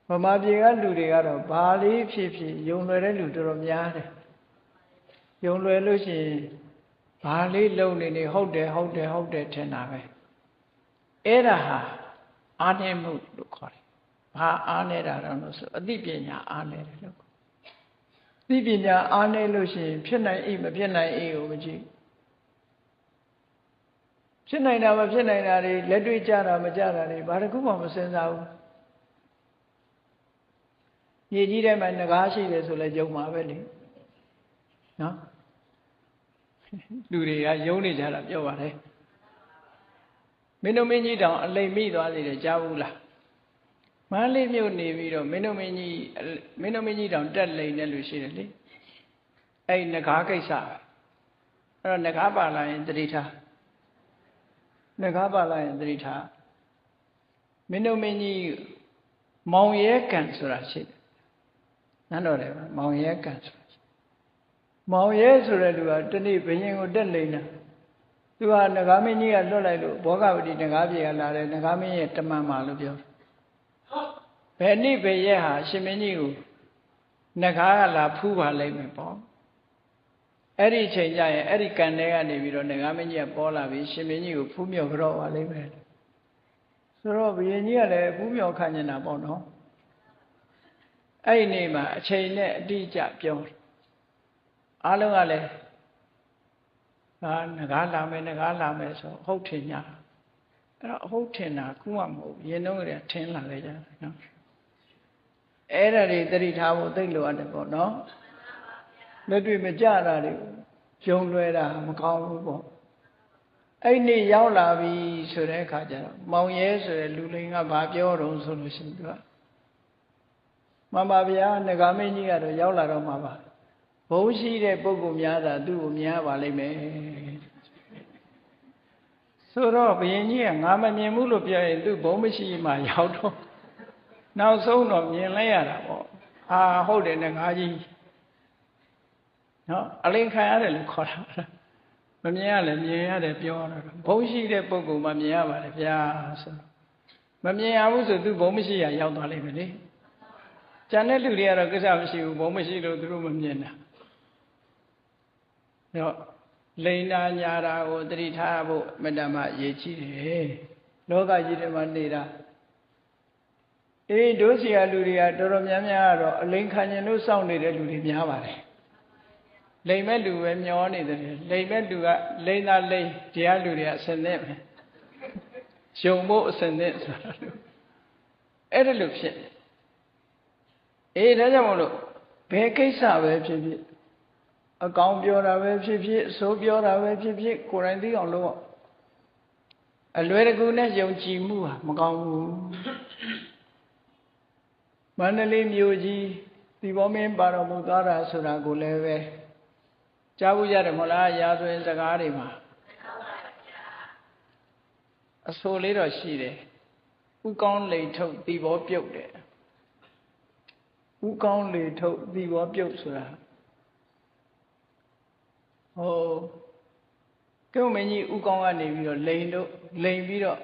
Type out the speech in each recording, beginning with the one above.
ဗမာပြည်ကလူတွေကတော့ဘာလေးဖြစ်ဖြစ်ယုံလွယ်တဲ့လူတော်တော်များတယ်ယုံလွယ်လို့ရှိရင်ဘာလေးလုံနေဟုတ်တယ်ထင်တာပဲအဲ့ဒါဟာအားနည်းမှုလို့ခေါ်တယ်ဘာအားနည်းတာတော့ဆိုအသိပညာအားနည်းတယ်လို့အသိပညာအားနည်းလို့ရှိရင်ဖြစ်နိုင်မဖြစ်နိုင်ကိုမကြည့်ဖြစ်နိုင်တာမဖြစ်နိုင်တာတွေလက်တွေ့ကြတာမကြတာတွေဘာတစ်ခုမှမစဉ်းစားဘူးမြေကြီးထဲမှာငကားရှိတယ်ဆိုလဲယုံမှာပဲလေနော်လူတွေကယုံနေကြတာပြောပါတယ်မင်းတို့မင်းကြီးတောင်အလိမ်မိသွားသေးတယ်ကြားဘူးလားမန္တလေးမြို့နေပြီးတော့မင်းတို့မင်းကြီးတောင်တက်လိမ်တဲ့လူရှိတယ်လေအဲ့ငကားကိစ္စအဲ့တော့ငကားပါလာရင်တတိထားငကားပါလာရင်တတိထားမင်းတို့မင်းကြီးမောင်ရဲကံဆိုတာရှိတယ်နန်းတော်တယ်မောင်ရဲကံဆိုတာမောင်ရဲဆိုတဲ့လူကတနေ့ဘယင်ကိုတက်လိမ့်တာသူကငကားမင်းကြီးကလွတ်လိုက်လို့ဘောဂဝတီငကားပြေကလာတယ်ငကားမင်းရဲ့တမန်မာလို့ပြောဘယ်နေ့ဘယ်ရက်ဟာရှင်မင်းကြီးကိုငကားကလာဖူးပါလိမ့်မယ်ပေါ့အဲ့ဒီချိန်ကျရင်အဲ့ဒီကံထဲကနေပြီးတော့ငကားမင်းကြီးကပေါ်လာပြီးရှင်မင်းကြီးကိုဖူးမြော်ကြောပါလိမ့်မယ်ဆိုတော့ဘယင်ကြီးကလည်းဖူးမြော်ခံနေတာပေါ့နော်အဲ့ဒီနေ့မှာအချိန်နဲ့အတိအကျပြောတယ်အားလုံးကလည်းငကားလာမယ်ဆိုဟုတ်ထင်ညာအဲ့တော့ဟုတ်ထင်တာခုမှမဟုတ်ရင်တော့ကထင်လာလေကြတယ်နော်အဲ့ဒါတွေသတိထားဖို့သိလို့ရတယ်ပေါ့နော်လက်တွေ့မကြတာတွေယုံလွယ်တာမကောင်းဘူးပေါ့အဲ့နေ့ရောက်လာပြီဆိုတဲ့အခါကျတော့မောင်ရဲဆိုတဲ့လူလိန်ကဘာပြောတော့ဆိုလို့ရှိရင်သူကမှန်ပါဗျာငကားမင်းကြီးကတော့ရောက်လာတော့မှာပါဘုံရှိတဲ့ပုဂ္ဂိုလ်များသာသူ့ကိုမြင်ရပါလိမ့်မယ်ဆိုတော့ဘုရင်ကြီးကငါမမြင်ဘူးလို့ပြောရင်သူဘုံမရှိမှရောက်တော့နောက်ဆုံးတော့မြင်လိုက်ရတာပေါ့ဟုတ်တယ်ငါကြီးနော်အလင်းခံရတယ်လို့ခေါ်တာမမြင်ရလဲမြင်ရတယ်ပြောတော့ဘုံရှိတဲ့ပုဂ္ဂိုလ်မှမြင်ရပါတယ်ဗျာဆိုမမြင်ရဘူးဆိုသူဘုံမရှိရရောက်သွားလိမ့်မယ်လေကျန်တဲ့လူတွေကတော့ကိစ္စမရှိဘူးဘုံမရှိလို့သူတို့မမြင်တာတော့လိန်နာညာတာကိုသတိထားဖို့မတ္တမအရေးကြီးတယ်လောကကြီးထဲမှာနေတာတို့စီကလူတွေကတော်တော်များများကတော့အလိန်ခံရင်လို့စောင့်နေတဲ့လူတွေများပါတယ်လိန်မဲ့လူပဲမျောနေတယ်လိန်မဲ့လူကလိန်သာလိန်တရားလူတွေကအစင်နဲ့ပဲယုံဖို့အစင်နဲ့ဆိုတာအဲ့ဒါလို့ဖြစ်ဒါကြောင့်မို့လို့ဘယ်ကိစ္စပဲဖြစ်ဖြစ်အကောင်ပြောတာပဲဖြစ်ဖြစ်အဆိုးပြောတာပဲဖြစ်ဖြစ်ကိုယ်တိုင်သိအောင်လုပ်အလွယ်တကူနဲ့ယုံကြည်မှုဟာမကောင်းဘူးမန္တလေးမြို့ကြီးသီပေါမင်းပါတော်မူသွားတာဆိုတာကိုလည်းပဲကြားဘူးရတယ်မဟုတ်လားရာဇဝင်စကားတွေမှာအဆိုလေးတော့ရှိတယ်ဥကောင်းလိန်ထုတ်သီပေါပြုတ်တယ်ဥကောင်းလေထုတ်သီပေါပြုတ်ဆိုတာကဲမင်းကြီးဥကောင်းကနေပြီးတော့လိန်ပြီးတော့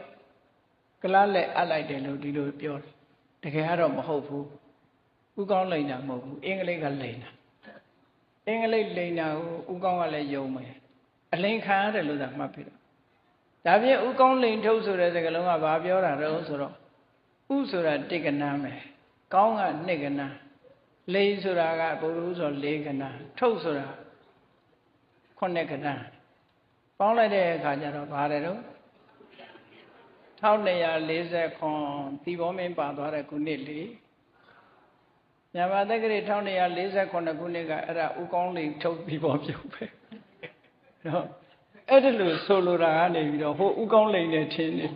ကလားလက်အပ်လိုက်တယ်လို့ဒီလိုပြောတယ်တကယ်ကတော့မဟုတ်ဘူးဥကောင်းလိန်တာမဟုတ်ဘူးအင်္ဂလိပ်ကလိန်တာအင်္ဂလိပ်လိန်တာကိုဥကောင်းကလည်းယုံမယ်အလိန်ခံရတယ်လို့သာမှတ်ပြီးတော့ဒါဖြင့်ဥကောင်းလိန်ထုတ်ဆိုတဲ့စကားလုံးကဘာပြောတာတော့ဆိုတော့ဥဆိုတာတိကနာမယ်ကောင်းကနှစ်ကနာလိန်ဆိုတာကဘုရားဆိုလေးကနာထုတ်ဆိုတာ9ကနာပေါင်းလိုက်တဲ့အခါကျတော့ပါတယ်တော့1240သီပေါမင်းပါသွားတဲ့ခုနှစ်လေမြန်မာတက္ကရာ1248ခုနှစ်ကအဲ့ဒါဥကောင်းလိန်ထုတ်သီပေါပြုတ်ပဲနော်အဲ့ဒါလို့ဆိုလိုတာကနေပြီးတော့ဟိုဥကောင်းလိန်နဲ့ထင်းနေ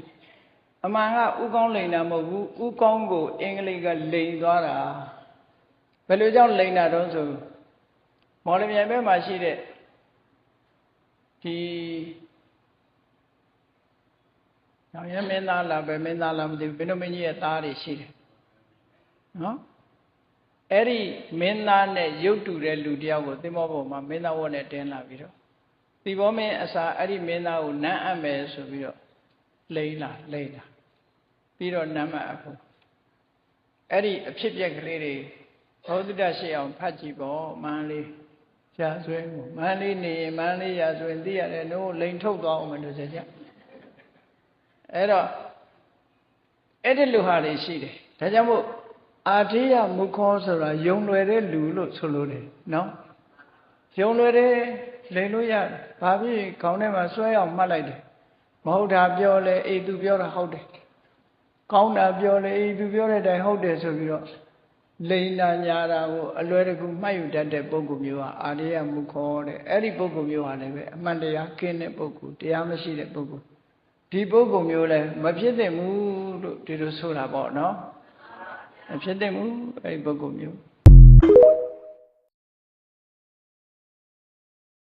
အမှန်ကဥကောင်းလိန်တာမဟုတ်ဘူးဥကောင်းကိုအင်္ဂလိပ်ကလိန်သွားတာဘယ်လိုကြောင့်လိန်တာတော့ဆိုမော်လမြိုင်ဘက်မှာရှိတဲ့ဒီနောက်ရမင်းသားလားပဲမင်းသားလားမသိဘူးဘယ်လိုမင်းကြီးရဲ့သားတွေရှိတယ်နော်အဲ့ဒီမင်းသားနဲ့ရုပ်တူတဲ့လူတယောက်ကိုသင်္ဘောပေါ်မှာမင်းသားဝတ်နဲ့တင်းလာပြီးတော့သီပေါမင်းအစာအဲ့ဒီမင်းသားကိုနမ်းအပ်မယ်ဆိုပြီးတော့လိန်လာပြီးတော့နမ်းမအပ်ဖို့ အဲ့ဒီအဖြစ်ပြက်ကလေးတွေဘောဓိတရှိအောင်ဖတ်ကြည့်ပေါ့မန်းလေးရာဇဝင်ကိုမန်းလေးနေရင်မန်းလေးရာဇဝင်သိရတယ်တို့လိန်ထုတ်သွားအောင်မလို့ဆိုကြအဲ့တော့အဲ့ဒီလူဟာတွေရှိတယ်ဒါကြောင့်မို့အာထေယမုခောဆိုတာယုံလွယ်တဲ့လူလို့ဆိုလို့တယ်နော်ယုံလွယ်တဲ့လိန်လို့ရတယ်ဘာဖြစ်ခေါင်းထဲမှာဆွဲအောင်မှတ်လိုက်တယ်မဟုတ်တာပြောလဲအေးသူပြောတာဟုတ်တယ်ကောင်းတာပြောလဲအေးသူပြောတဲ့အတိုင်းဟုတ်တယ်ဆိုပြီးတော့လိန်နာညာတာကိုအလွယ်တကူမှတ်ယူတတ်တဲ့ပုဂ္ဂိုလ်မျိုးဟာအာထေယမုခောတဲ့အဲ့ဒီပုဂ္ဂိုလ်မျိုးဟာလည်းပဲအမှန်တရားကင်းတဲ့ပုဂ္ဂိုလ်တရားမရှိတဲ့ပုဂ္ဂိုလ်ဒီပုဂ္ဂိုလ်မျိုးလည်းမဖြစ်သင့်ဘူးလို့ဒီလိုဆိုတာပေါ့နော်မဖြစ်သင့်ဘူးအဲ့ဒီပုဂ္ဂိုလ်မျိုး